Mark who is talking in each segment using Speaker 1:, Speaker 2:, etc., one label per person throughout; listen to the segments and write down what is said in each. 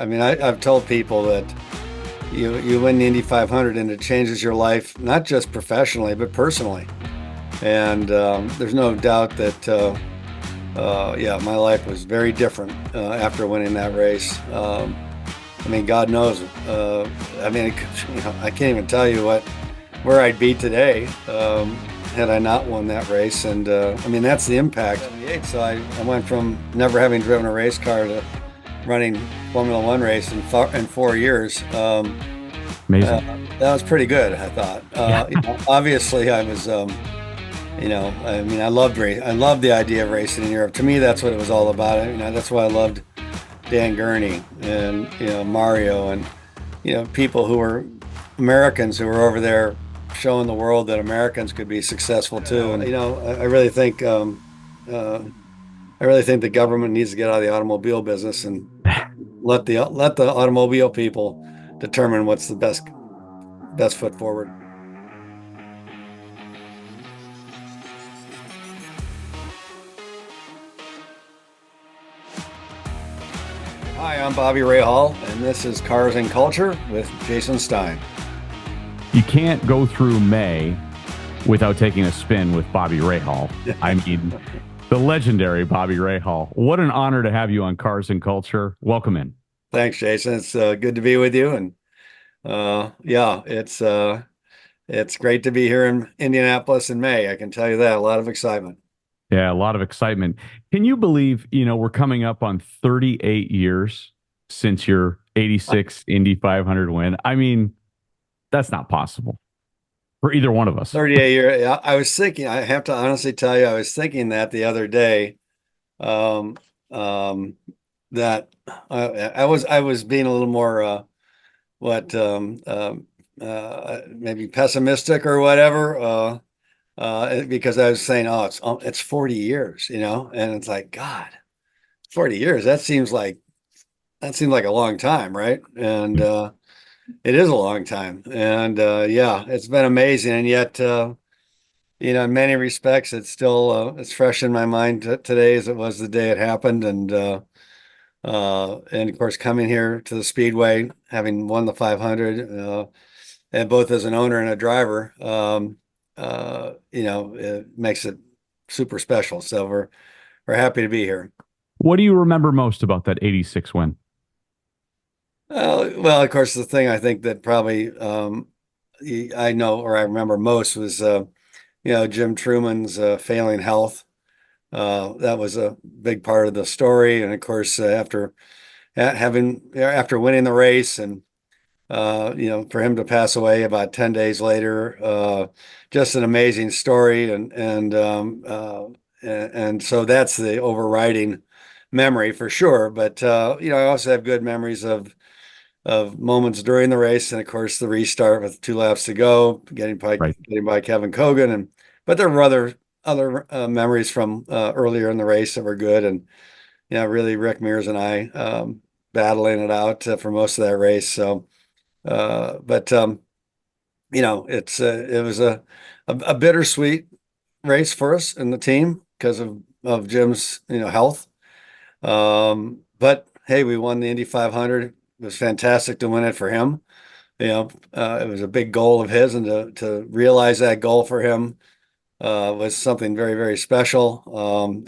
Speaker 1: I mean, I've told people that you win the Indy 500 and it changes your life, not just professionally, but personally. And there's no doubt that, yeah, my life was very different after winning that race. I mean, God knows. I mean, I can't even tell you where I'd be today had I not won that race. And I mean, that's the impact. So I went from never having driven a race car to running Formula One race in 4 years.
Speaker 2: Amazing.
Speaker 1: That was pretty good, I thought.
Speaker 2: Yeah.
Speaker 1: Obviously, I was, I mean, I loved race. I loved the idea of racing in Europe. To me, that's what it was all about. That's why I loved Dan Gurney and Mario and people who were Americans who were over there showing the world that Americans could be successful too. And I really think the government needs to get out of the automobile business and let the automobile people determine what's the best foot forward. Hi, I'm Bobby Rahal, and this is Cars and Culture with Jason Stein.
Speaker 2: You can't go through May without taking a spin with Bobby Rahal. I mean, the legendary Bobby Rahal. What an honor to have you on Cars and Culture. Welcome in.
Speaker 1: Thanks, Jason. It's good to be with you, and yeah, it's great to be here in Indianapolis in May. I can tell you that. A lot of excitement.
Speaker 2: Yeah, a lot of excitement. Can you believe, we're coming up on 38 years since your 86 Indy 500 win? I mean, that's not possible for either one of us.
Speaker 1: 38 years. Yeah, I was thinking, I have to honestly tell you, I was thinking that the other day, um, um, that I was being a little more, what, maybe pessimistic or whatever, because I was saying, it's 40 years, and it's like, God, 40 years. That seems like a long time, right? And it is a long time. And yeah, it's been amazing. And yet, in many respects, it's fresh in my mind today as it was the day it happened. And of course, coming here to the Speedway, having won the 500, and both as an owner and a driver, it makes it super special. So we're happy to be here.
Speaker 2: What do you remember most about that 86 win?
Speaker 1: Well, of course, the thing I think that probably I know or I remember most was Jim Truman's failing health. That was a big part of the story, and of course, after winning the race and for him to pass away about 10 days later, just an amazing story, and so that's the overriding memory for sure. But I also have good memories of moments during the race, and of course the restart with 2 laps to go,
Speaker 2: Right.
Speaker 1: getting by Kevin Kogan, but there were other memories from earlier in the race that were good, and really Rick Mears and I battling it out for most of that race. So, but it was a bittersweet race for us and the team because of Jim's health. But hey, we won the Indy 500. It was fantastic to win it for him. It was a big goal of his, and to realize that goal for him was something very, very special.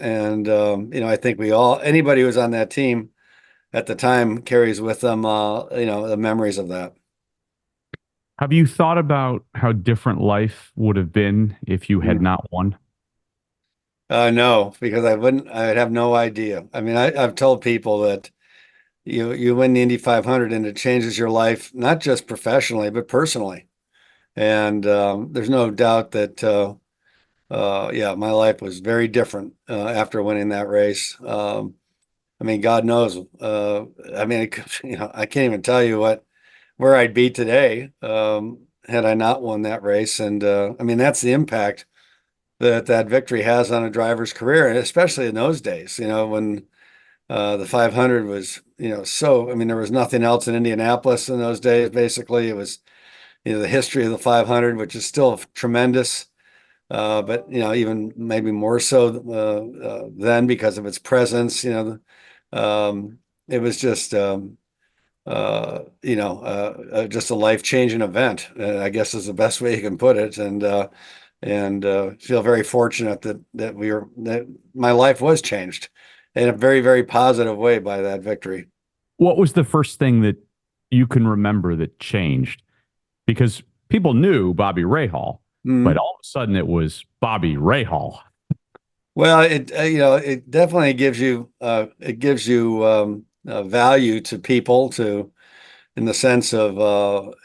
Speaker 1: And I think anybody who was on that team at the time carries with them, the memories of that.
Speaker 2: Have you thought about how different life would have been if you had
Speaker 1: Mm.
Speaker 2: not won?
Speaker 1: No, because I'd have no idea. I mean, I've told people that you win the Indy 500 and it changes your life, not just professionally, but personally. And there's no doubt that, yeah, my life was very different after winning that race. I mean, God knows. I mean, I can't even tell you where I'd be today had I not won that race. And I mean, that's the impact that victory has on a driver's career, and especially in those days, when the 500 was, I mean, there was nothing else in Indianapolis in those days. Basically, it was, the history of the 500, which is still tremendous, but even maybe more so then because of its presence. It was just just a life-changing event, I guess is the best way you can put it. And feel very fortunate that my life was changed in a very, very positive way by that victory.
Speaker 2: What was the first thing that you can remember that changed? Because people knew Bobby Rahal, but
Speaker 1: Mm.
Speaker 2: all of a sudden it was Bobby Rahal.
Speaker 1: Well, it definitely gives you value to people to in the sense of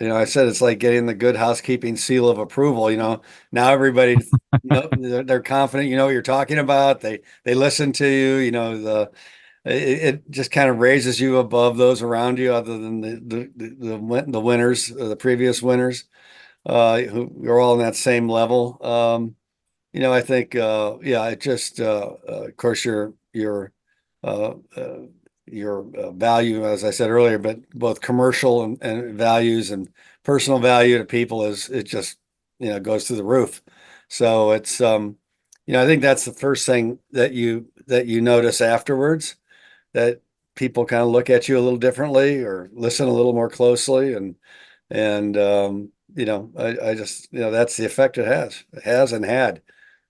Speaker 1: I said it's like getting the good housekeeping seal of approval. Now everybody they're confident. You know what you're talking about. They listen to you. It just kind of raises you above those around you, other than the winners, the previous winners, who are all on that same level. I think, yeah, it just, of course, uh, uh, your value, as I said earlier, but both commercial and values and personal value to people it just, goes through the roof. So I think that's the first thing that you notice afterwards, that people kind of look at you a little differently or listen a little more closely. I just, that's the effect it has and had.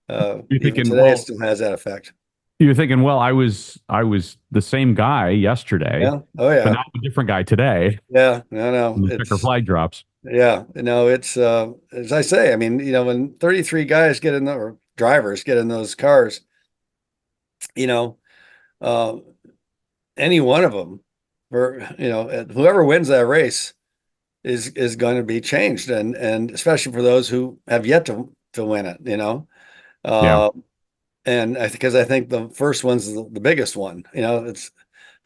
Speaker 2: You're
Speaker 1: Even
Speaker 2: thinking,
Speaker 1: today, it
Speaker 2: well,
Speaker 1: still has that effect.
Speaker 2: you're thinking, well, I was the same guy yesterday,
Speaker 1: Yeah. Oh
Speaker 2: but
Speaker 1: yeah.
Speaker 2: now I'm a different guy today
Speaker 1: Yeah. No, no.
Speaker 2: when the checker
Speaker 1: It's
Speaker 2: flag drops.
Speaker 1: yeah. It's as I say. I mean, when 33 guys get in the or drivers get in those cars, you know, uh, any one of them, or whoever wins that race is going to be changed, and especially for those who have yet to win it.
Speaker 2: Yeah.
Speaker 1: Uh, and because I think the first one's the biggest one. It's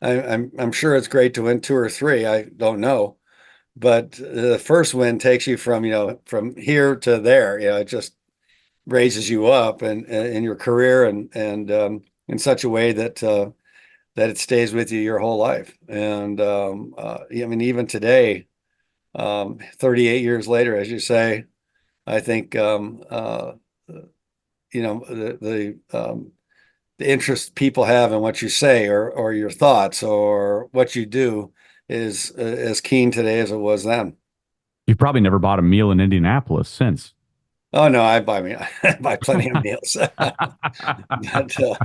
Speaker 1: I'm sure it's great to win two or three. I don't know, but the first win takes you from here to there. It just raises you up and in your career and in such a way that it stays with you your whole life. And I mean, even today, 38 years later, as you say, I think the interest people have in what you say or your thoughts or what you do is as keen today as it was then.
Speaker 2: You've probably never bought a meal in Indianapolis since.
Speaker 1: Oh no, I buy me I buy plenty of meals. But yeah,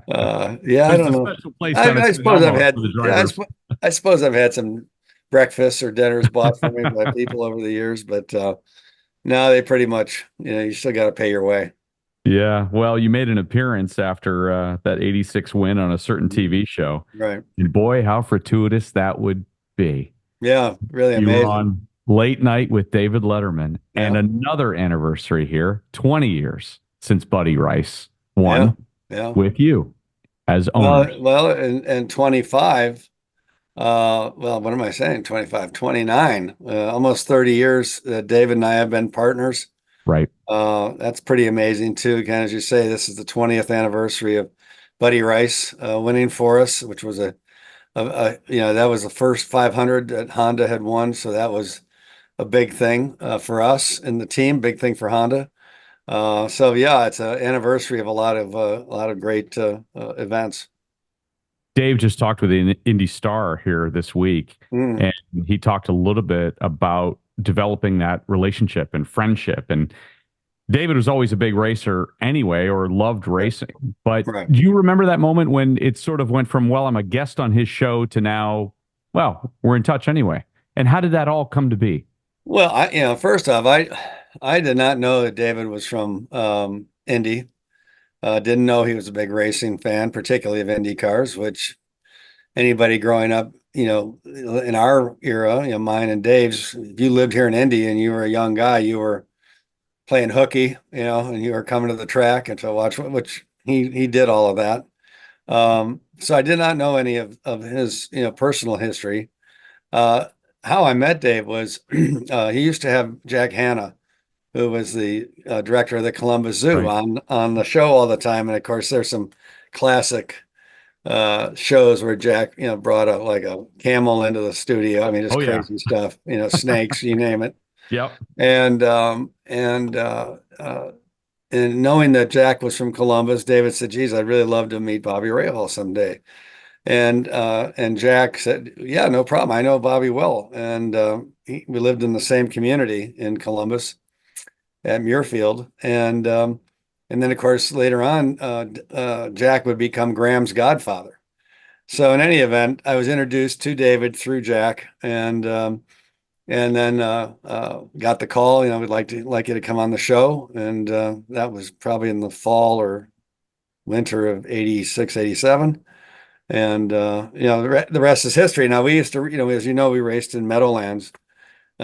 Speaker 1: I
Speaker 2: There's
Speaker 1: don't
Speaker 2: a
Speaker 1: know.
Speaker 2: special place down
Speaker 1: I,
Speaker 2: at
Speaker 1: I
Speaker 2: St.
Speaker 1: suppose I've
Speaker 2: Elmo's for
Speaker 1: had
Speaker 2: the
Speaker 1: yeah,
Speaker 2: drivers.
Speaker 1: I suppose I've had some breakfasts or dinners bought for me by people over the years, but no, they pretty much, you still got to pay your way.
Speaker 2: Yeah. Well, you made an appearance after that 86 win on a certain TV show.
Speaker 1: Right.
Speaker 2: And boy, how fortuitous that would be.
Speaker 1: Yeah, really
Speaker 2: You were
Speaker 1: amazing.
Speaker 2: on Late Night with David Letterman, and
Speaker 1: Yeah.
Speaker 2: another anniversary here, 20 years since Buddy Rice
Speaker 1: Yeah.
Speaker 2: won
Speaker 1: Yeah.
Speaker 2: with you as owners.
Speaker 1: Well, and 25, well, what am I saying? 25, 29, almost 30 years. David and I have been partners.
Speaker 2: Right.
Speaker 1: That's pretty amazing too. Again, as you say, this is the 20th anniversary of Buddy Rice winning for us, which was that was the first 500 that Honda had won. So that was a big thing for us and the team, big thing for Honda. So yeah, it's an anniversary of a lot of great events.
Speaker 2: Dave just talked with the Indy Star here this week,
Speaker 1: Mm,
Speaker 2: and he talked a little bit about developing that relationship and friendship. And David was always a big racer anyway, or loved
Speaker 1: right,
Speaker 2: racing. But
Speaker 1: right.
Speaker 2: do you remember that moment when it sort of went from, well, I'm a guest on his show to now, well, we're in touch anyway? And how did that all come to be?
Speaker 1: Well, first off, I did not know that David was from Indy. Didn't know he was a big racing fan, particularly of Indy cars, which anybody growing up, in our era, mine and Dave's, if you lived here in Indy and you were a young guy, you were playing hooky, and you were coming to the track and to watch, which he did all of that. So I did not know any of his, personal history. Uh, how I met Dave was he used to have Jack Hanna, who was the director of the Columbus Zoo,
Speaker 2: Right.
Speaker 1: on the show all the time. And of course, there's some classic shows where Jack, brought like a camel into the studio. I mean, just
Speaker 2: Oh, yeah.
Speaker 1: crazy stuff, snakes, you name it.
Speaker 2: Yep.
Speaker 1: And and knowing that Jack was from Columbus, David said, "Geez, I'd really love to meet Bobby Rahal someday." And Jack said, "Yeah, no problem. I know Bobby well." And we lived in the same community in Columbus at Muirfield, and then of course later on, Jack would become Graham's godfather. So in any event, I was introduced to David through Jack, and then got the call. We'd like you to come on the show, and that was probably in the fall or winter of 86, 87. And the rest is history. Now we used to, as you know, we raced in Meadowlands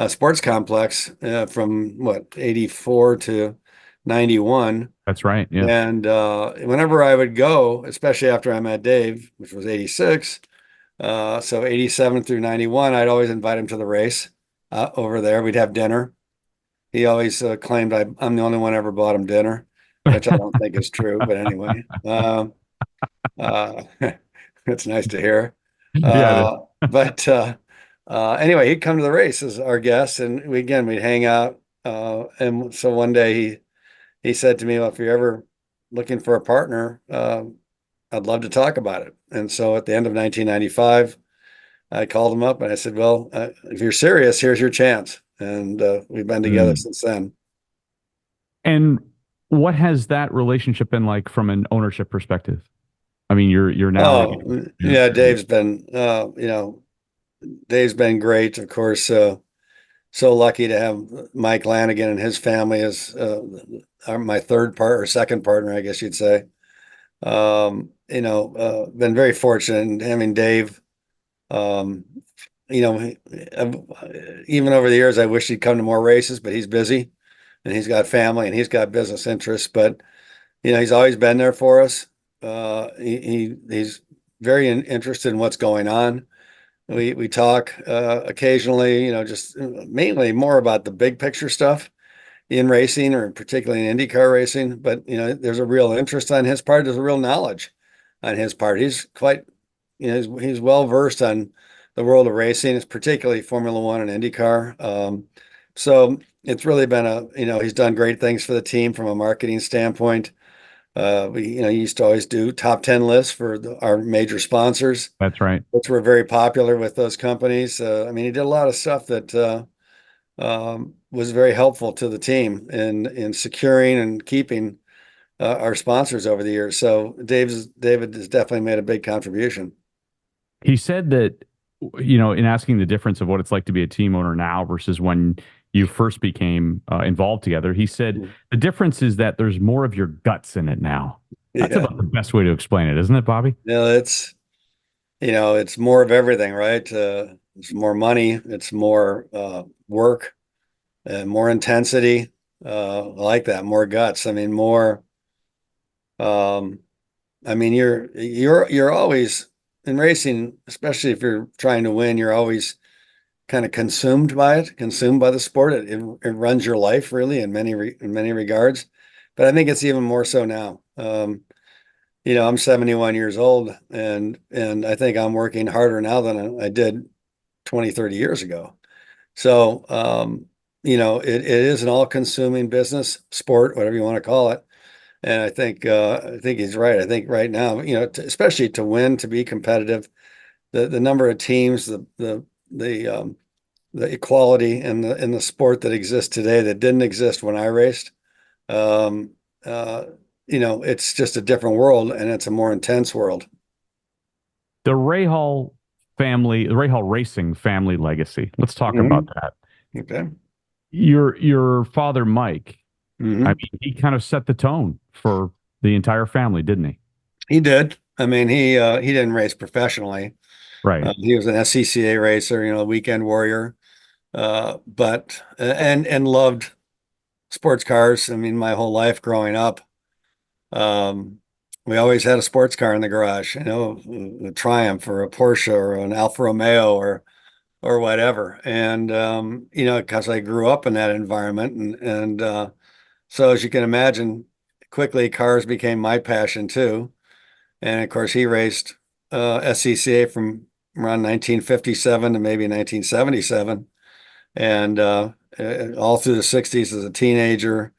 Speaker 1: Sports Complex from what 84 to 91.
Speaker 2: That's right. Yeah.
Speaker 1: And whenever I would go, especially after I met Dave, which was 86, so 87 through 91, I'd always invite him to the race over there. We'd have dinner. He always claimed I'm the only one ever bought him dinner, which I don't think is true. But anyway, uh, it's nice to hear.
Speaker 2: Yeah, it is.
Speaker 1: Anyway, he'd come to the race as our guest, and we'd hang out. And so one day he said to me, "Well, if you're ever looking for a partner, I'd love to talk about it." And so at the end of 1995, I called him up and I said, "Well, if you're serious, here's your chance." And we've been together
Speaker 2: Mm.
Speaker 1: since then.
Speaker 2: And what has that relationship been like from an ownership perspective? I mean, you're now
Speaker 1: Oh, yeah, Dave's been great. Of course, so lucky to have Mike Lanigan and his family as my third part or second partner, I guess you'd say. Been very fortunate in having Dave. Um, Even over the years, I wish he'd come to more races, but he's busy and he's got family and he's got business interests. But he's always been there for us. He's very interested in what's going on. We talk occasionally, just mainly more about the big picture stuff in racing, or particularly in IndyCar racing. But there's a real interest on his part. There's a real knowledge on his part. He's quite, he's well versed on the world of racing. It's particularly Formula One and IndyCar. So it's really been he's done great things for the team from a marketing standpoint. We, used to always do top 10 lists for our major sponsors,
Speaker 2: That's right.
Speaker 1: which were very popular with those companies. I mean, he did a lot of stuff that was very helpful to the team in securing and keeping our sponsors over the years. So David has definitely made a big contribution.
Speaker 2: He said that, in asking the difference of what it's like to be a team owner now versus when you first became involved together, he said the difference is that there's more of your guts in it now. That's
Speaker 1: Yeah,
Speaker 2: about the best way to explain it, isn't it, Bobby?
Speaker 1: it's more of everything, right? It's more money, it's more work, and more intensity. I like that, more guts. I mean, more. Um, I mean, you're always in racing, especially if you're trying to win. You're always kind of consumed by it, consumed by the sport. It runs your life really in many regards. But I think it's even more so now. I'm 71 years old, and I think I'm working harder now than I did 20, 30 years ago. So, it is an all-consuming business, sport, whatever you want to call it. And I think he's right. I think right now, especially to win, to be competitive, the number of teams, the equality in the sport that exists today that didn't exist when I raced. Um, uh, it's just a different world, and it's a more intense world.
Speaker 2: The Rahal family, the Rahal racing family legacy. Let's talk about
Speaker 1: Hmm.
Speaker 2: that.
Speaker 1: Okay.
Speaker 2: Your father, Mike, I
Speaker 1: Hmm.
Speaker 2: mean, he kind of set the tone for the entire family, didn't he?
Speaker 1: He did. I mean, he didn't race professionally.
Speaker 2: Right.
Speaker 1: He was an SCCA racer, a weekend warrior, but and loved sports cars. I mean, my whole life growing up, um, we always had a sports car in the garage, a Triumph or a Porsche or an Alfa Romeo or whatever. And because I grew up in that environment, and so as you can imagine, quickly cars became my passion too. And of course, he raced SCCA from around 1957 to maybe 1977, and all through the 60s as a teenager.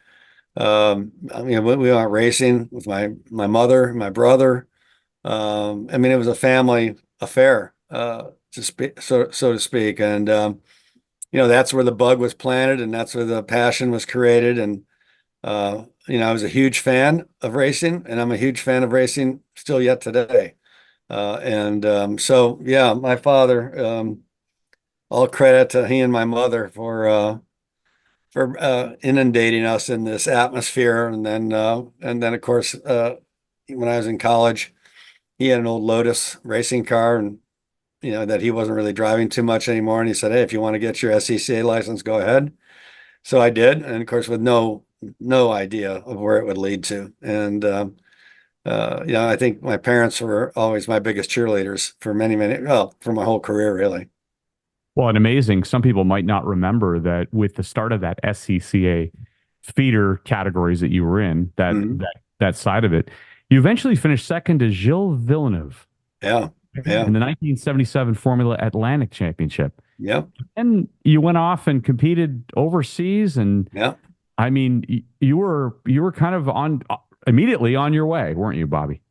Speaker 1: I mean, we went racing with my mother, my brother. I mean, it was a family affair, to speak, so to speak. And that's where the bug was planted, and that's where the passion was created. And I was a huge fan of racing, and I'm a huge fan of racing still yet today. So yeah, my father, all credit to he and my mother for inundating us in this atmosphere. And then of course, when I was in college, he had an old Lotus racing car, and that he wasn't really driving too much anymore. And he said, "Hey, if you want to get your SCCA license, go ahead." So I did, and of course, with no idea of where it would lead to. And I think my parents were always my biggest cheerleaders for well, for my whole career, really.
Speaker 2: Well, and amazing. Some people might not remember that with the start of that SCCA feeder categories that you were in,
Speaker 1: Mhm.
Speaker 2: that side of it, you eventually finished second to Gilles Villeneuve
Speaker 1: Yeah, yeah,
Speaker 2: in the 1977 Formula Atlantic Championship.
Speaker 1: yeah,
Speaker 2: And you went off and competed overseas, and
Speaker 1: yeah.
Speaker 2: I mean, you were kind of on immediately on your way, weren't you, Bobby?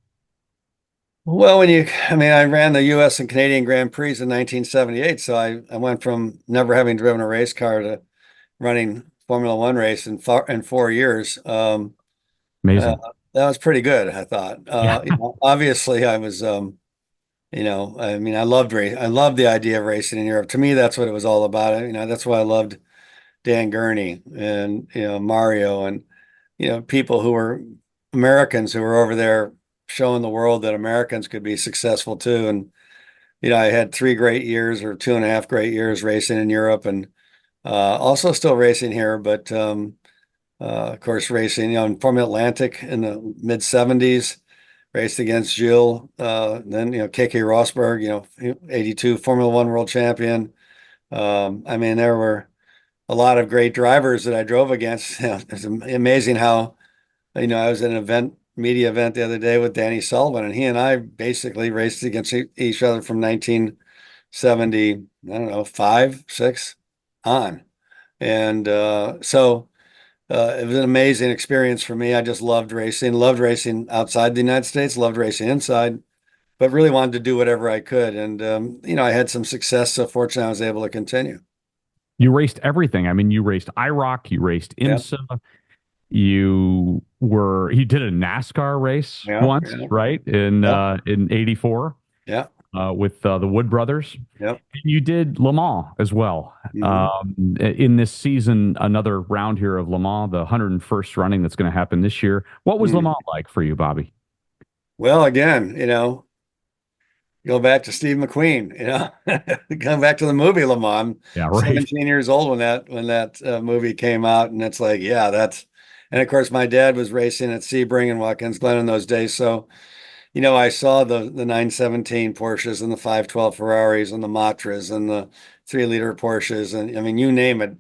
Speaker 1: Well, I mean, I ran the U.S. and Canadian Grand Prix in 1978, so I went from never having driven a race car to running Formula One race in 4 years. Uh,
Speaker 2: Amazing.
Speaker 1: that was pretty good, I thought.
Speaker 2: Yeah.
Speaker 1: Obviously, I was, I mean, I loved the idea of racing in Europe. To me, that's what it was all about. That's why I loved Dan Gurney and Mario, and people who were Americans who were over there showing the world that Americans could be successful too. And I had 3 great years or 2.5 great years racing in Europe, and also still racing here, but of course racing in Formula Atlantic in the mid '70s. Raced against Gilles, then KK Rosberg, 82 Formula One world champion. I mean, there were a lot of great drivers that I drove against. It's amazing how, I was at an media event the other day with Danny Sullivan, and he and I basically raced against each other from 1970, I don't know, five, six on. And it was an amazing experience for me. I just loved racing outside the United States, loved racing inside, but really wanted to do whatever I could. And, I had some success. So fortunately, I was able to continue.
Speaker 2: You raced everything. I mean, you raced IROC, you raced
Speaker 1: Yeah.
Speaker 2: IMSA, you did a NASCAR race
Speaker 1: Yeah.
Speaker 2: once,
Speaker 1: Yeah.
Speaker 2: right?
Speaker 1: Yeah.
Speaker 2: In '84
Speaker 1: Yeah.
Speaker 2: with the Wood brothers.
Speaker 1: Yep.
Speaker 2: And you did Le Mans as well.
Speaker 1: Hmm.
Speaker 2: In this season, another round here of Le Mans, the 101st running that's going to happen this year. What was Le
Speaker 1: Hmm.
Speaker 2: Mans like for you, Bobby?
Speaker 1: Well, again, go back to Steve McQueen, come back to the movie Le Mans.
Speaker 2: Yeah, right.
Speaker 1: 17 years old when that movie came out, and it's like, yeah, and of course my dad was racing at Sebring and Watkins Glen in those days, so I saw the 917 Porsches and the 512 Ferraris and the Matras and the 3-liter Porsches, and I mean, you name it.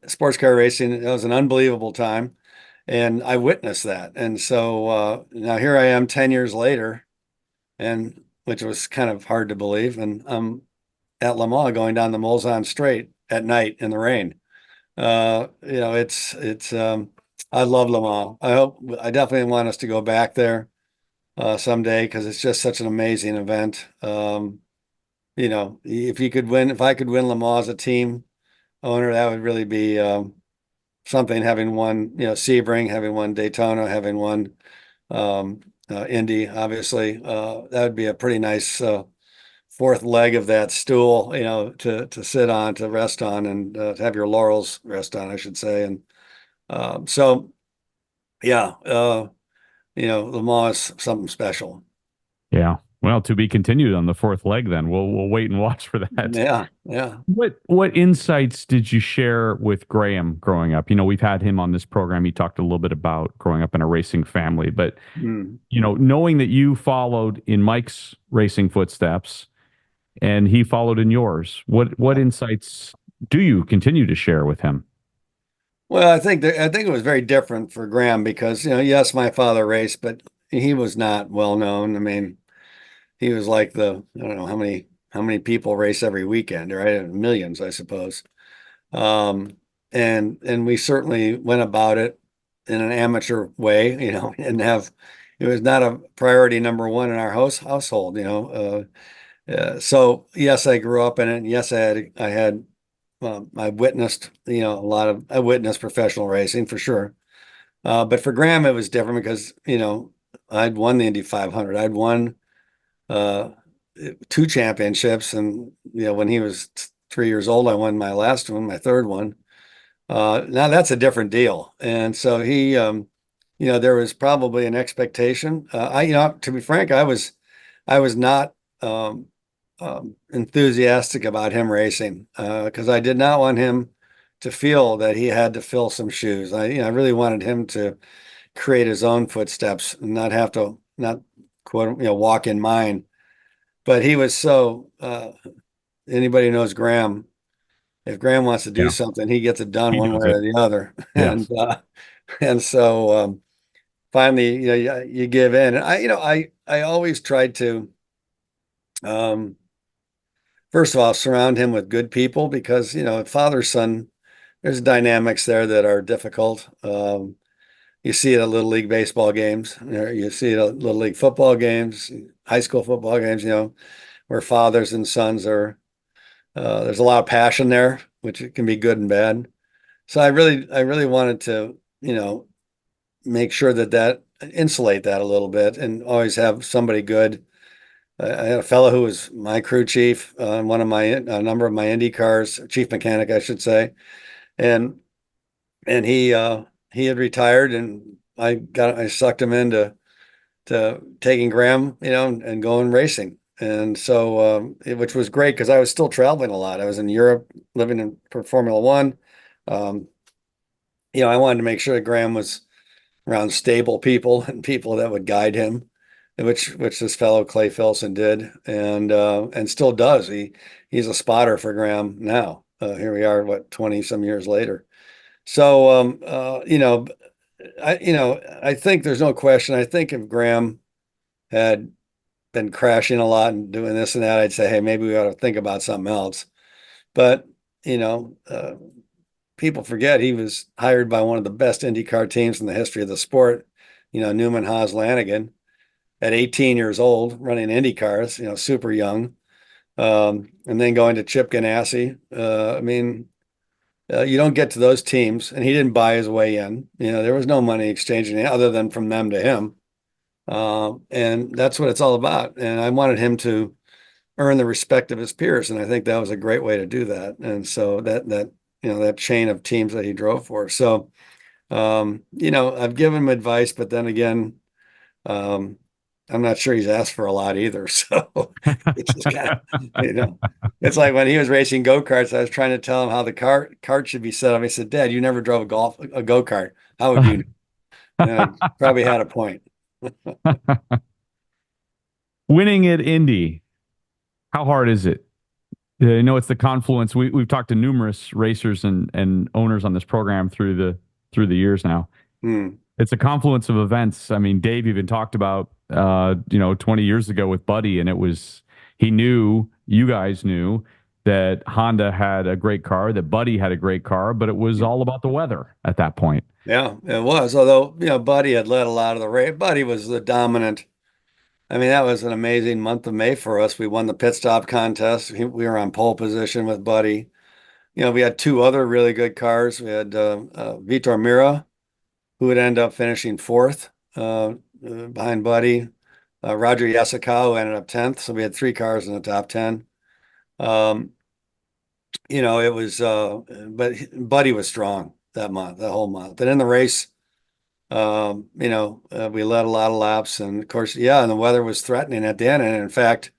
Speaker 1: Sports car racing, it was an unbelievable time, and I witnessed that. And so now here I am 10 years later, and which was kind of hard to believe. And I'm at Le Mans going down the Mulsanne Straight at night in the rain. It's I love Le Mans. I definitely want us to go back there someday because it's just such an amazing event. If I could win Le Mans as a team owner, that would really be something. Having won, Sebring, having won Daytona, having won Indy, obviously, that would be a pretty nice fourth leg of that stool, to sit on, to rest on, and to have your laurels rest on, I should say. And so, yeah, Le Mans is something special.
Speaker 2: Yeah. Well, to be continued on the fourth leg then. We'll wait and watch for that.
Speaker 1: Yeah, yeah.
Speaker 2: What insights did you share with Graham growing up? We've had him on this program. He talked a little bit about growing up in a racing family, but
Speaker 1: Mm.
Speaker 2: knowing that you followed in Mike's racing footsteps and he followed in yours, what insights do you continue to share with him?
Speaker 1: Well, I think it was very different for Graham because, yes, my father raced, but he was not well known. I mean, he was like I don't know how many people race every weekend, right? Millions, I suppose. Um, and we certainly went about it in an amateur way, and have it was not a priority number one in our household, so yes, I grew up in it. And yes, I witnessed, I witnessed professional racing for sure. But for Graham, it was different because, I'd won the Indy 500. I'd won uh, two championships. And, when he was 3 years old, I won my last one, my third one. Now that's a different deal. And so there was probably an expectation. To be frank, I was not enthusiastic about him racing because I did not want him to feel that he had to fill some shoes. I really wanted him to create his own footsteps and not have to not quote walk in mine. But he was so anybody who knows Graham. If Graham wants to do
Speaker 2: Yeah,
Speaker 1: something, he gets it done
Speaker 2: he
Speaker 1: one way
Speaker 2: does it.
Speaker 1: or the other.
Speaker 2: Yes.
Speaker 1: And so finally, you give in. And I always tried to um, first of all surround him with good people because father son, there's dynamics there that are difficult. You see it at little league baseball games, you see it at little league football games, high school football games. Where fathers and sons are. There's a lot of passion there, which can be good and bad. So I really wanted to, make sure that insulate that a little bit and always have somebody good. I had a fellow who was my crew chief on a number of my Indy cars, chief mechanic, I should say, and he had retired, and I sucked him into taking Graham, and going racing. And so, which was great because I was still traveling a lot. I was in Europe living for Formula One. Um, I wanted to make sure that Graham was around stable people and people that would guide him, which this fellow Clay Filson did, and still does. He's a spotter for Graham now. Here we are, what, 20 some years later. So, I think there's no question. I think if Graham had been crashing a lot and doing this and that, I'd say, hey, maybe we ought to think about something else. But, you know, uh, people forget he was hired by one of the best IndyCar teams in the history of the sport, Newman Haas Lanigan at 18 years old, running Indy cars, super young. And then going to Chip Ganassi. You don't get to those teams, and he didn't buy his way in. There was no money exchanging other than from them to him. And that's what it's all about. And I wanted him to earn the respect of his peers, and I think that was a great way to do that. And so that chain of teams that he drove for. So I've given him advice, but then again, um, I'm not sure he's asked for a lot either. So it's just kind of, it's like when he was racing go-karts, I was trying to tell him how the cart should be set up. He said, "Dad, you never drove a go-kart. How would you know?" And I probably had a point.
Speaker 2: Winning at Indy, how hard is it? It's the confluence. We've talked to numerous racers and owners on this program through the years now.
Speaker 1: Hmm.
Speaker 2: It's a confluence of events. I mean, Dave even talked about 20 years ago with Buddy, and he knew, you guys knew that Honda had a great car, that Buddy had a great car, but it was all about the weather at that point.
Speaker 1: Yeah, it was. Although, Buddy had led a lot of the race. Buddy was the dominant. I mean, that was an amazing month of May for us. We won the pit stop contest. We were on pole position with Buddy. We had two other really good cars. We had Vitor Mira, who would end up finishing fourth behind Buddy. Roger Yasukawa who ended up 10th. So we had three cars in the top 10. Um, it was, but Buddy was strong that month, the whole month. And in the race, we led a lot of laps. And of course, yeah, and the weather was threatening at the end. And in fact,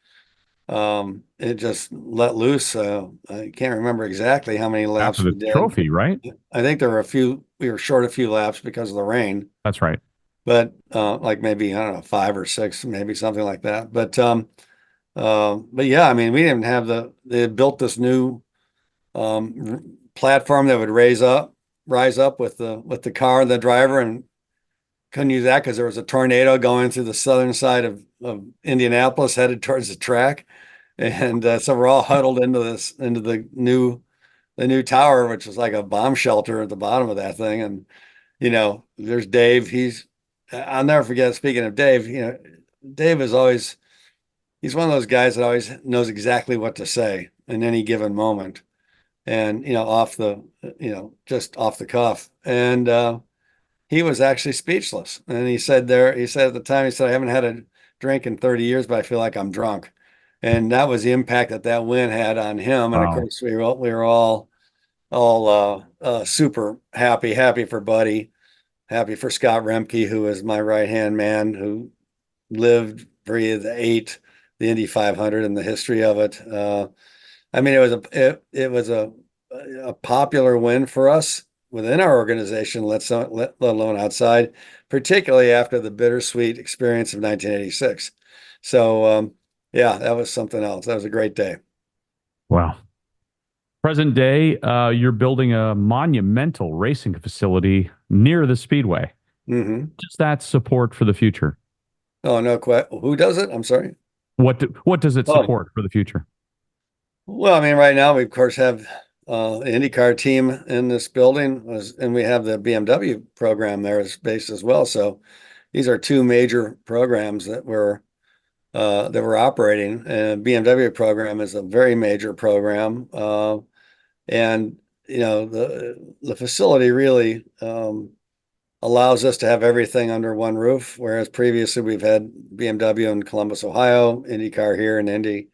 Speaker 1: it just let loose. I can't remember exactly how many
Speaker 2: After
Speaker 1: laps
Speaker 2: the
Speaker 1: we did.
Speaker 2: trophy, right?
Speaker 1: I think we were short a few laps because of the rain,
Speaker 2: That's right.
Speaker 1: but like maybe, I don't know, five or six, maybe something like that. But yeah, I mean, we didn't have they had built this new platform that would rise up with the car and the driver, and couldn't use that because there was a tornado going through the southern side of Indianapolis headed towards the track. And so we're all huddled into the new tower, which was like a bomb shelter at the bottom of that thing. And there's Dave. I'll never forget, speaking of Dave, Dave is always, he's one of those guys that always knows exactly what to say in any given moment. And, just off the cuff. And he was actually speechless. And he said at the time, he said, I haven't had a drink in 30 years, but I feel like I'm drunk. And that was the impact that that win had on him. And of
Speaker 2: Wow.
Speaker 1: course, we were all super happy for Buddy, happy for Scott Remke, who was my right hand man, who lived, breathed, ate the Indy 500 and the history of it. I mean, it was a popular win for us within our organization, let alone outside, particularly after the bittersweet experience of 1986. So, yeah, that was something else. That was a great day.
Speaker 2: Wow. Present day, you're building a monumental racing facility near the speedway.
Speaker 1: Hmm.
Speaker 2: Just that support for the future.
Speaker 1: Oh, no, who does it? I'm sorry.
Speaker 2: What does it
Speaker 1: Oh,
Speaker 2: support for the future?
Speaker 1: well, I mean, right now we of course have the IndyCar team in this building, and we have the BMW program there as based as well. So these are two major programs that we're operating. And BMW program is a very major program, and the facility really allows us to have everything under one roof, whereas previously we've had BMW in Columbus, Ohio, IndyCar here in Indy.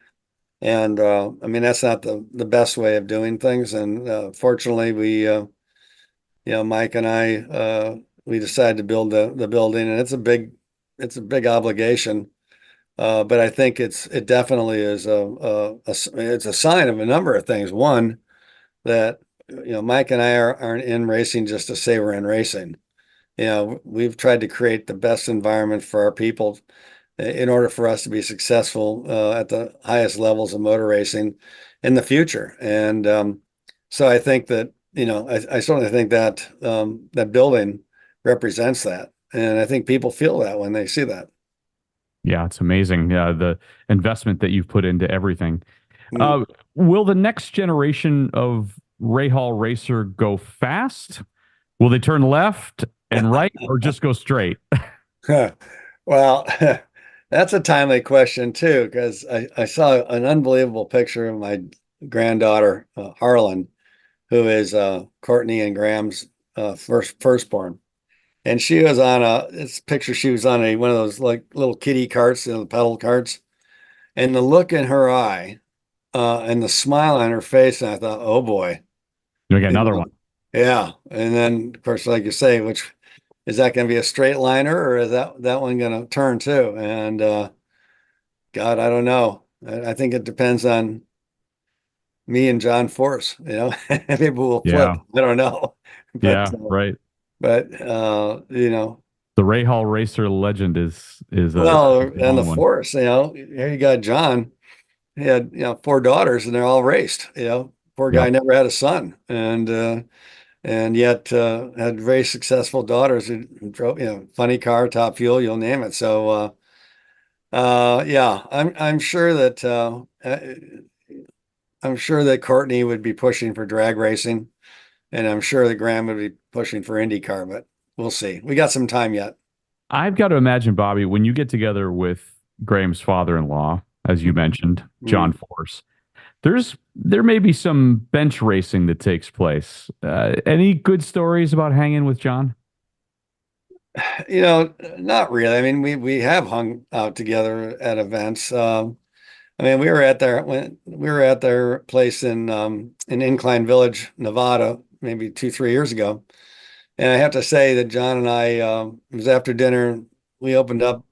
Speaker 1: And I mean, that's not the best way of doing things. And fortunately, Mike and I, we decided to build the building, and it's a big obligation. But I think it definitely is it's a sign of a number of things. One, that Mike and I aren't in racing just to say we're in racing. We've tried to create the best environment for our people in order for us to be successful at the highest levels of motor racing in the future. And so I think that, I certainly think that that building represents that. And I think people feel that when they see that.
Speaker 2: Yeah, it's amazing. The investment that you've put into everything.
Speaker 1: Mm.
Speaker 2: Uh, will the next generation of Rahal racer go fast? Will they turn left and right or just go straight?
Speaker 1: Well, that's a timely question too, because I saw an unbelievable picture of my granddaughter, Harlan, who is Courtney and Graham's firstborn. And she was on this picture, she was on one of those like little kiddie carts, the pedal carts. And the look in her eye, and the smile on her face, and I thought, oh boy,
Speaker 2: You get
Speaker 1: you
Speaker 2: another
Speaker 1: know,
Speaker 2: one.
Speaker 1: yeah. And then, of course, like you say, which is that going to be a straight liner, or is that one going to turn too? And God, I don't know. I think it depends on me and John Force. Maybe we'll flip.
Speaker 2: Yeah,
Speaker 1: I don't know, but
Speaker 2: yeah, right. The Rahal racer legend is
Speaker 1: well,
Speaker 2: a
Speaker 1: and the
Speaker 2: long one.
Speaker 1: Force. Here you got John. He had four daughters, and they're all raced. Poor guy
Speaker 2: Yep.
Speaker 1: never had a son, and yet had very successful daughters who drove, funny car, top fuel, you'll name it. So yeah, I'm sure that Courtney would be pushing for drag racing, and I'm sure that Graham would be pushing for IndyCar, but we'll see. We got some time yet.
Speaker 2: I've got to imagine, Bobby, when you get together with Graham's father-in-law, as you mentioned, John
Speaker 1: Mm.
Speaker 2: Force, there may be some bench racing that takes place. Any good stories about hanging with John?
Speaker 1: Not really. I mean, we have hung out together at events. I mean, we were at their place in Incline Village, Nevada, maybe 2, 3 years ago. And I have to say that John and I, it was after dinner, we opened up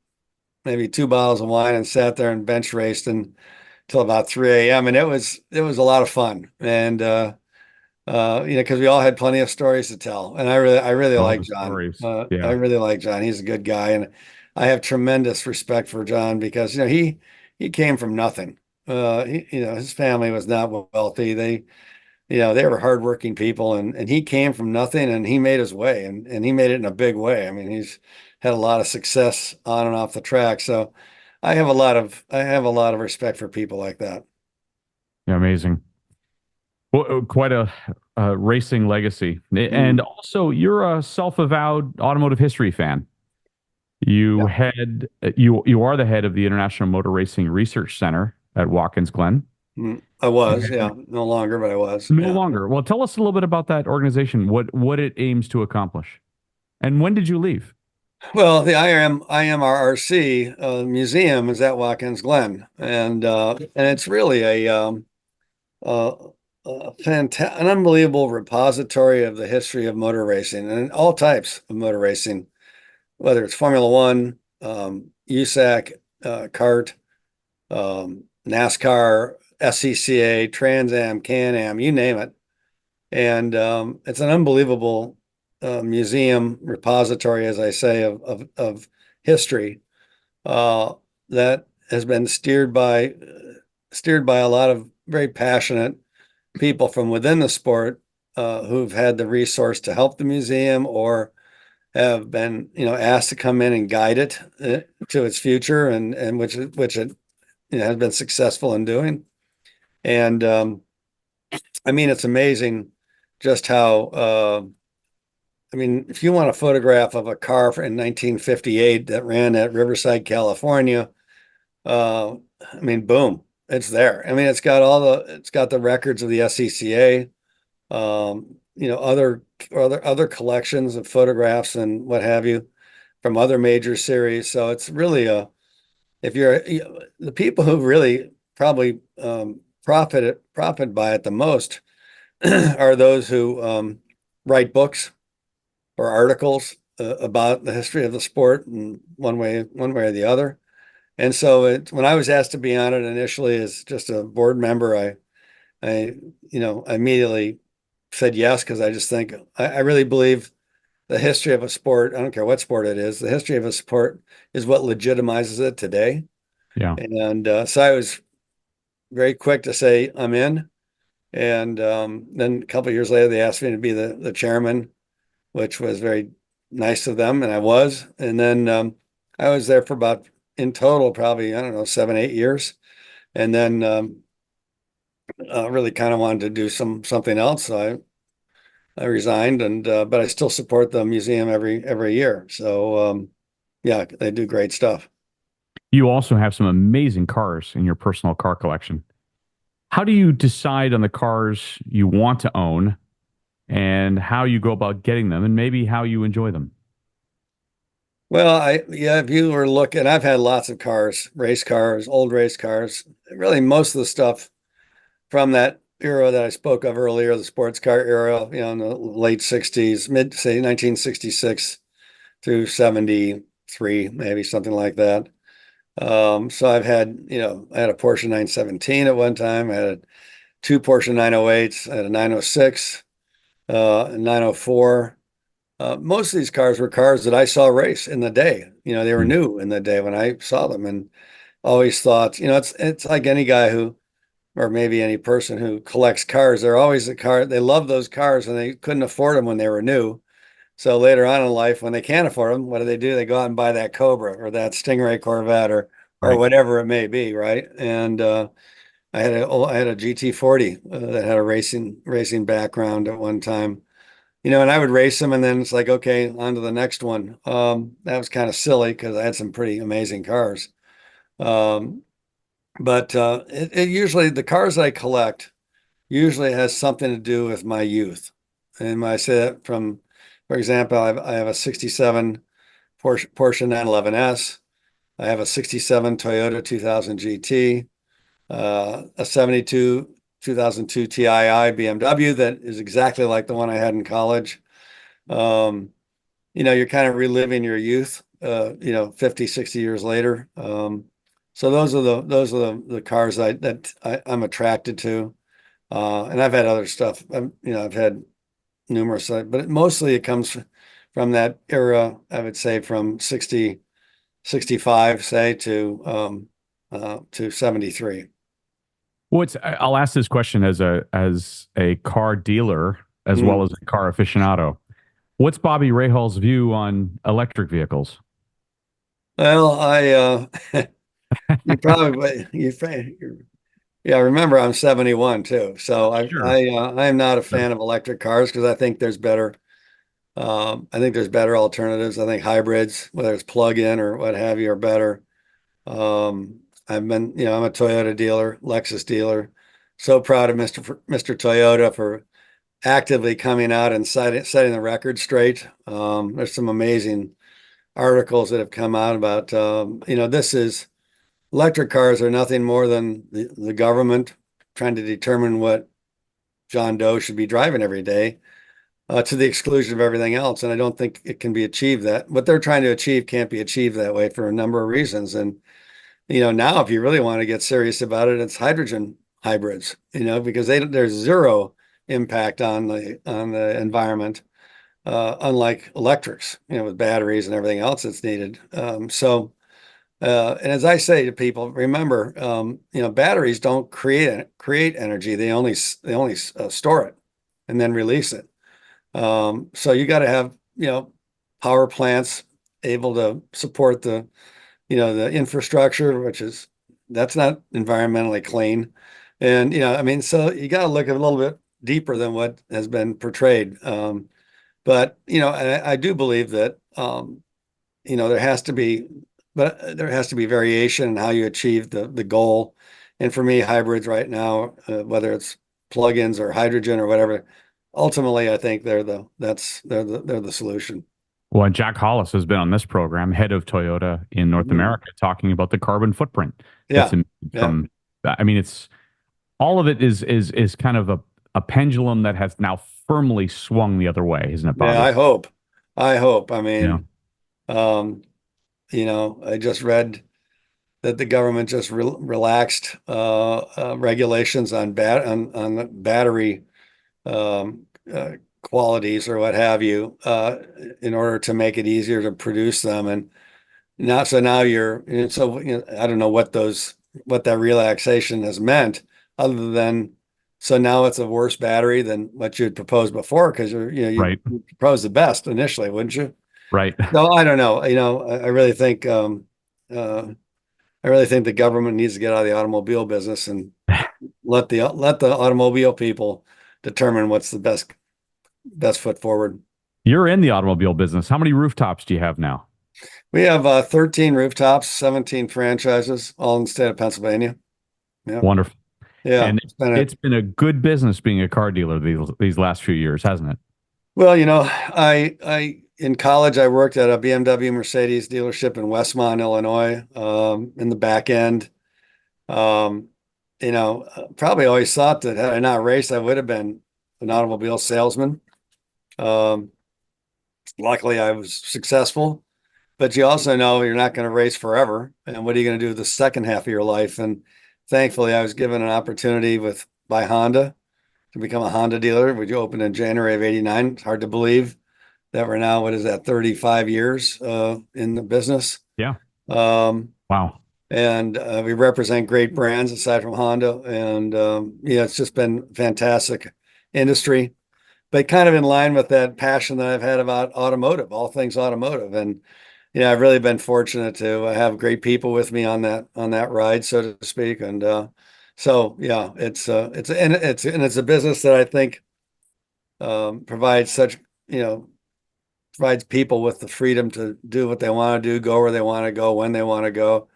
Speaker 1: maybe two bottles of wine and sat there and bench raced until about 3 a.m. And it was a lot of fun. And because we all had plenty of stories to tell. And I really
Speaker 2: Oh,
Speaker 1: like
Speaker 2: the
Speaker 1: John.
Speaker 2: stories.
Speaker 1: I
Speaker 2: Yeah.
Speaker 1: really like John. He's a good guy, and I have tremendous respect for John because he came from nothing. His family was not wealthy. They were hardworking people, and he came from nothing, and he made his way, and he made it in a big way. I mean, he's had a lot of success on and off the track. So I have a lot of respect for people like that.
Speaker 2: Yeah, amazing. Well, quite a racing legacy. And
Speaker 1: Mm.
Speaker 2: also, you're a self-avowed automotive history fan. You
Speaker 1: Yeah.
Speaker 2: head you are the head of the International Motor Racing Research Center at Watkins Glen.
Speaker 1: I was, yeah, no longer, but I was,
Speaker 2: No
Speaker 1: yeah.
Speaker 2: longer. Well, tell us a little bit about that organization, what it aims to accomplish. And when did you leave?
Speaker 1: Well, the IMRRC museum is at Watkins Glen, and it's really uh, an unbelievable repository of the history of motor racing and all types of motor racing, whether it's Formula One, USAC, kart, NASCAR, SCCA, Trans Am, Can-Am, you name it. And it's an unbelievable museum repository, as I say, of history uh, that has been steered by a lot of very passionate people from within the sport who've had the resource to help the museum or have been, asked to come in and guide it to its future, and which it has been successful in doing. And I mean, it's amazing just how. I mean, if you want a photograph of a car in 1958 that ran at Riverside, California, uh, I mean, boom, it's there. I mean, it's got the records of the SCCA, other collections of photographs and what have you from other major series. So it's really if you're the people who really probably profit by it the most are those who write books or articles about the history of the sport in one way or the other. And so when I was asked to be on it initially as just a board member, I I immediately said yes because I just think I really believe the history of a sport, I don't care what sport it is, the history of a sport is what legitimizes it today.
Speaker 2: Yeah.
Speaker 1: And so I was very quick to say I'm in. And then a couple of years later, they asked me to be the chairman, which was very nice of them, and I was. And then I was there for about, in total, probably, I don't know, 7, 8 years. And then really kind of wanted to do something else. So I resigned, and but I still support the museum every year. So yeah, they do great stuff.
Speaker 2: You also have some amazing cars in your personal car collection. How do you decide on the cars you want to own and how you go about getting them and maybe how you enjoy them?
Speaker 1: Well, if you were looking, I've had lots of cars, race cars, old race cars. Really, most of the stuff from that era that I spoke of earlier, the sports car era, in the late 60s, say 1966 through 73, maybe something like that. So I've had, I had a Porsche 917 at one time. I had two Porsche 908s. I had a 906, a 904. Most of these cars were cars that I saw race in the day. They were
Speaker 2: Mm.
Speaker 1: new in the day when I saw them, and always thought, it's like any guy who, or maybe any person who collects cars. They're always a car. They love those cars, and they couldn't afford them when they were new. So later on in life, when they can't afford them, what do? They go out and buy that Cobra or that Stingray Corvette or
Speaker 2: Right.
Speaker 1: whatever it may be, right? And I had a GT40 that had a racing background at one time. And I would race them, and then it's like, okay, on to the next one. That was kind of silly because I had some pretty amazing cars. Um, but it usually the cars I collect usually has something to do with my youth. And when I say that from, for example, I have a 67 Porsche 911S. I have a 67 Toyota 2000 GT, a 72 2002 TII BMW that is exactly like the one I had in college. Um, you're kind of reliving your youth, 50, 60 years later. So those are the cars I'm attracted to. And I've had other stuff. I've had numerous, but mostly it comes from that era. I would say from 60, 65, say to 73.
Speaker 2: I'll ask this question as a car dealer as well
Speaker 1: Mm.
Speaker 2: as a car aficionado. What's Bobby Rahal's view on electric vehicles?
Speaker 1: Well, you probably, yeah, remember I'm 71 too. So
Speaker 2: Sure.
Speaker 1: I'm not a fan of electric cars because I think there's better I think there's better alternatives. I think hybrids, whether it's plug-in or what have you, are better. I'm a Toyota dealer, Lexus dealer. So proud of Mr. Toyota for actively coming out and setting the record straight. There's some amazing articles that have come out about, this is electric cars are nothing more than the government trying to determine what John Doe should be driving every day, to the exclusion of everything else. And I don't think it can be achieved that what they're trying to achieve can't be achieved that way for a number of reasons. And, now if you really want to get serious about it, it's hydrogen hybrids, because there's zero impact on the environment, unlike electrics, with batteries and everything else that's needed. And as I say to people, remember, batteries don't create energy. They only store it and then release it. So you got to have, power plants able to support the infrastructure, that's not environmentally clean. And, so you got to look a little bit deeper than what has been portrayed. But, I do believe that, there has to be, but there has to be variation in how you achieve the goal. And for me, hybrids right now, whether it's plugins or hydrogen or whatever, ultimately, I think they're the solution.
Speaker 2: Well, and Jack Hollis has been on this program, head of Toyota in North
Speaker 1: Mhm.
Speaker 2: America, talking about the carbon footprint that's
Speaker 1: Yeah,
Speaker 2: emitted
Speaker 1: yeah,
Speaker 2: from. I mean, it's all of it is kind of a pendulum that has now firmly swung the other way, isn't it,
Speaker 1: yeah.
Speaker 2: Bobby?
Speaker 1: I hope. I
Speaker 2: Yeah.
Speaker 1: mean, um, I just read that the government just relaxed regulations on the battery, um, qualities or what have you, in order to make it easier to produce them. And now I don't know what that relaxation has meant, other than so now it's a worse battery than what you had proposed before, because you
Speaker 2: Right.
Speaker 1: proposed the best initially, wouldn't you?
Speaker 2: Right.
Speaker 1: No, I don't know. I really think, the government needs to get out of the automobile business and let the automobile people determine what's the best foot forward.
Speaker 2: You're in the automobile business. How many rooftops do you have now?
Speaker 1: We have 13 rooftops, 17 franchises, all in the state of Pennsylvania. Yeah.
Speaker 2: Wonderful.
Speaker 1: Yeah.
Speaker 2: And
Speaker 1: It's been a
Speaker 2: it's been a good business being a car dealer these last few years, hasn't it?
Speaker 1: well, I in college I worked at a BMW Mercedes dealership in Westmont, Illinois, in the back end. Um, probably always thought that had I not raced, I would have been an automobile salesman. Um, Luckily I was successful. But you also know you're not going to race forever. And what are you going to do the second half of your life? And thankfully, I was given an opportunity by Honda to become a Honda dealer, which opened in January of '89. It's hard to believe that we're now, what is that, 35 years in the business.
Speaker 2: Yeah.
Speaker 1: Um,
Speaker 2: Wow.
Speaker 1: and we represent great brands aside from Honda. And it's just been fantastic industry, but kind of in line with that passion that I've had about automotive, all things automotive. And yeah, I've really been fortunate to have great people with me on that ride, so to speak. And so yeah, it's a business that I think, provides provides people with the freedom to do what they want to do, go where they want to go, when they want to go.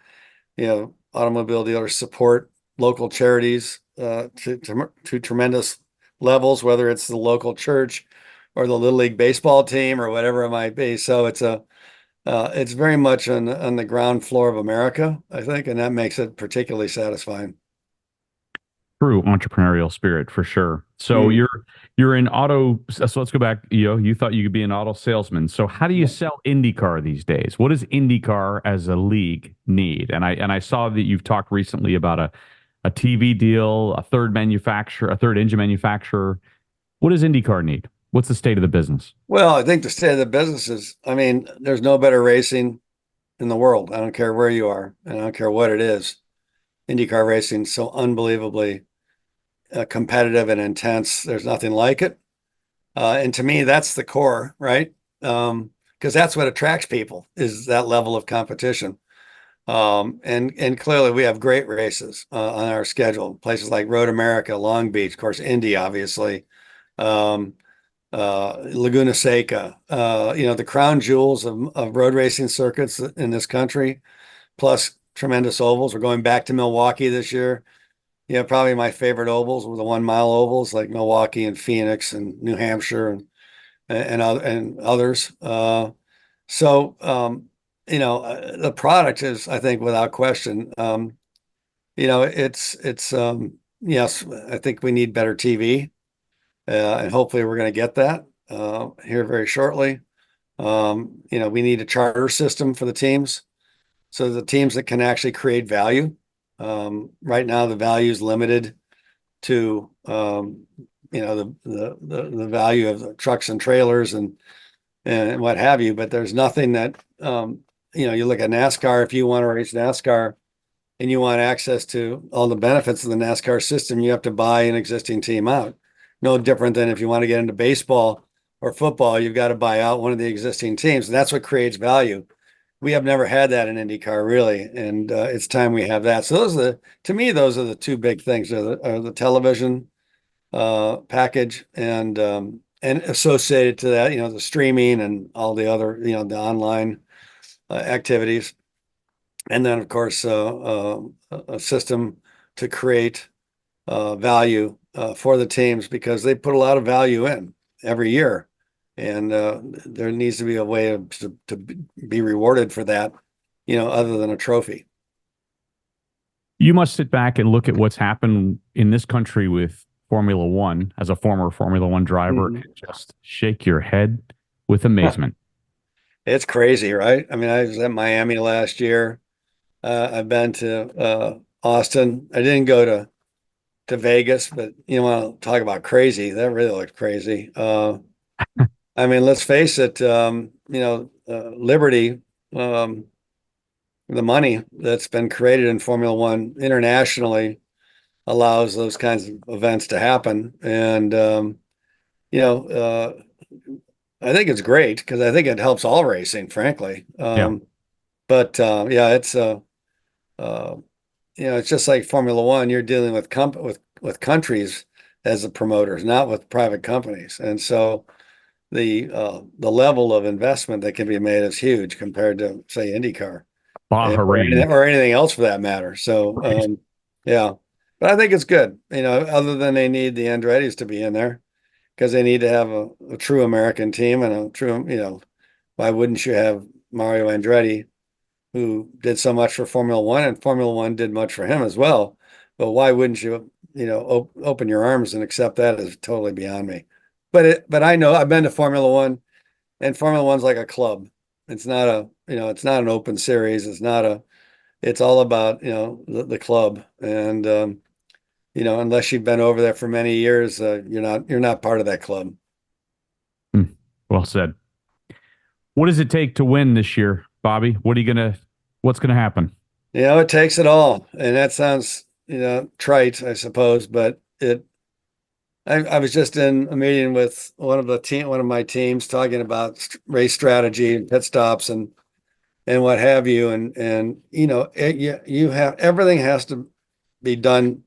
Speaker 1: Automobile dealers support local charities, to tremendous levels, whether it's the local church or the Little League baseball team or whatever it might be. So it's very much on the ground floor of America, I think, and that makes it particularly satisfying.
Speaker 2: True entrepreneurial spirit for sure. So
Speaker 1: Mm.
Speaker 2: you're in auto. So let's go back. You thought you could be an auto salesman. So how do you sell IndyCar these days? What does IndyCar as a league need? And I saw that you've talked recently about a TV deal, a third engine manufacturer. What does IndyCar need? What's the state of the business?
Speaker 1: Well, I think the state of the business is, I mean, there's no better racing in the world. I don't care where you are, and I don't care what it is. IndyCar racing is so unbelievably competitive and intense. There's nothing like it. And to me, that's the core, right? Because that's what attracts people is that level of competition. And clearly we have great races on our schedule. Places like Road America, Long Beach, of course, Indy, obviously. Um, Laguna Seca, the crown jewels of road racing circuits in this country, plus tremendous ovals. We're going back to Milwaukee this year. Yeah, probably my favorite ovals were the 1 mile ovals like Milwaukee and Phoenix and New Hampshire and others. The product is, I think, without question. It's yes, I think we need better TV, and hopefully we're going to get that here very shortly. We need a charter system for the teams, so the teams that can actually create value. Right now, the value is limited to the value of the trucks and trailers and what have you. But there's nothing that you look at NASCAR. If you want to race NASCAR and you want access to all the benefits of the NASCAR system, you have to buy an existing team out. No different than if you want to get into baseball or football, you've got to buy out one of the existing teams, and that's what creates value. We have never had that in IndyCar, really, and it's time we have that. So to me, those are the two big things: are the television package and associated to that, the streaming and all the other, the online activities, and then of course a system to create value for the teams because they put a lot of value in every year. And there needs to be a way to be rewarded for that, other than a trophy.
Speaker 2: You must sit back and look at what's happened in this country with Formula One as a former Formula One driver and just shake your head with amazement.
Speaker 1: It's crazy, right? I mean, I was at Miami last year. I've been to Austin. I didn't go to Vegas, but you want to talk about crazy. That really looked crazy. I mean, let's face it, Liberty, the money that's been created in Formula One internationally allows those kinds of events to happen. And, I think it's great because I think it helps all racing, frankly.
Speaker 2: Yeah.
Speaker 1: Yeah, it's just like Formula One. You're dealing with countries as the promoters, not with private companies. And so the level of investment that can be made is huge compared to, say, IndyCar
Speaker 2: Bahrain.
Speaker 1: or anything else for that matter. So,
Speaker 2: Right.
Speaker 1: yeah, but I think it's good, other than they need the Andretti's to be in there because they need to have a true American team and a true, why wouldn't you have Mario Andretti, who did so much for Formula One, and Formula One did much for him as well. But why wouldn't you, open your arms and accept that is totally beyond me. But I know I've been to Formula One, and Formula One's like a club. It's not an open series. It's all about, the club. And, unless you've been over there for many years, you're not part of that club.
Speaker 2: Well said. What does it take to win this year, Bobby? What's gonna happen?
Speaker 1: It takes it all. And that sounds, trite, I suppose, but I was just in a meeting with one of my teams talking about race strategy and pit stops and what have you. And you have everything has to be done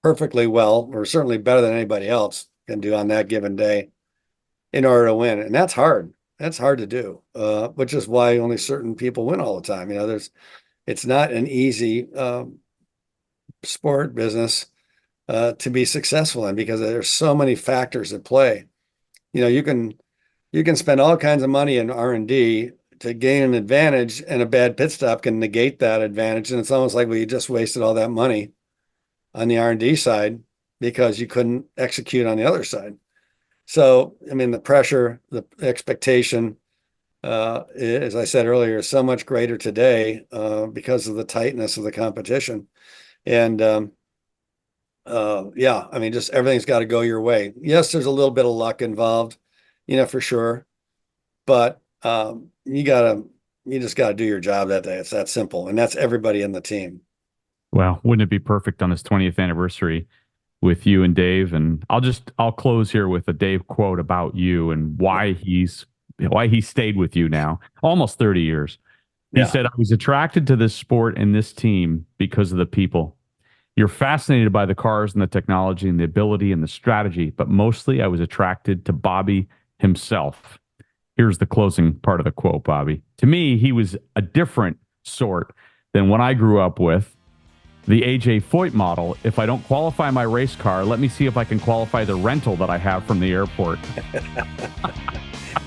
Speaker 1: perfectly well, or certainly better than anybody else can do on that given day in order to win. And that's hard. That's hard to do, which is why only certain people win all the time. It's not an easy sport business to be successful in because there's so many factors at play. You can spend all kinds of money in R&D to gain an advantage, and a bad pit stop can negate that advantage. And it's almost like, well, you just wasted all that money on the R&D side because you couldn't execute on the other side. So, I mean, the pressure, the expectation, as I said earlier, is so much greater today because of the tightness of the competition. And yeah, I mean, just everything's got to go your way. Yes, there's a little bit of luck involved, for sure, but you just gotta do your job that day. It's that simple, and that's everybody in the team.
Speaker 2: Well, wouldn't it be perfect on his 20th anniversary with you and Dave? And I'll close here with a Dave quote about you and why he stayed with you now, almost 30 years. He
Speaker 1: Yeah.
Speaker 2: said, "I was attracted to this sport and this team because of the people. You're fascinated by the cars and the technology and the ability and the strategy, but mostly I was attracted to Bobby himself. Here's the closing part of the quote, Bobby. To me, he was a different sort than what I grew up with. The AJ Foyt model. If I don't qualify my race car, let me see if I can qualify the rental that I have from the airport.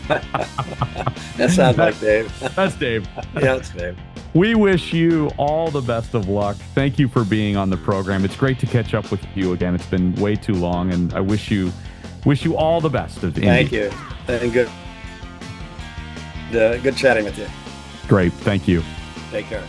Speaker 1: That sounds like Dave.
Speaker 2: That's Dave.
Speaker 1: Yeah, that's Dave.
Speaker 2: We wish you all the best of luck. Thank you for being on the program. It's great to catch up with you again. It's been way too long, and I wish you all the best of Indy.
Speaker 1: Thank you. And good chatting with you.
Speaker 2: Great. Thank you.
Speaker 1: Take care.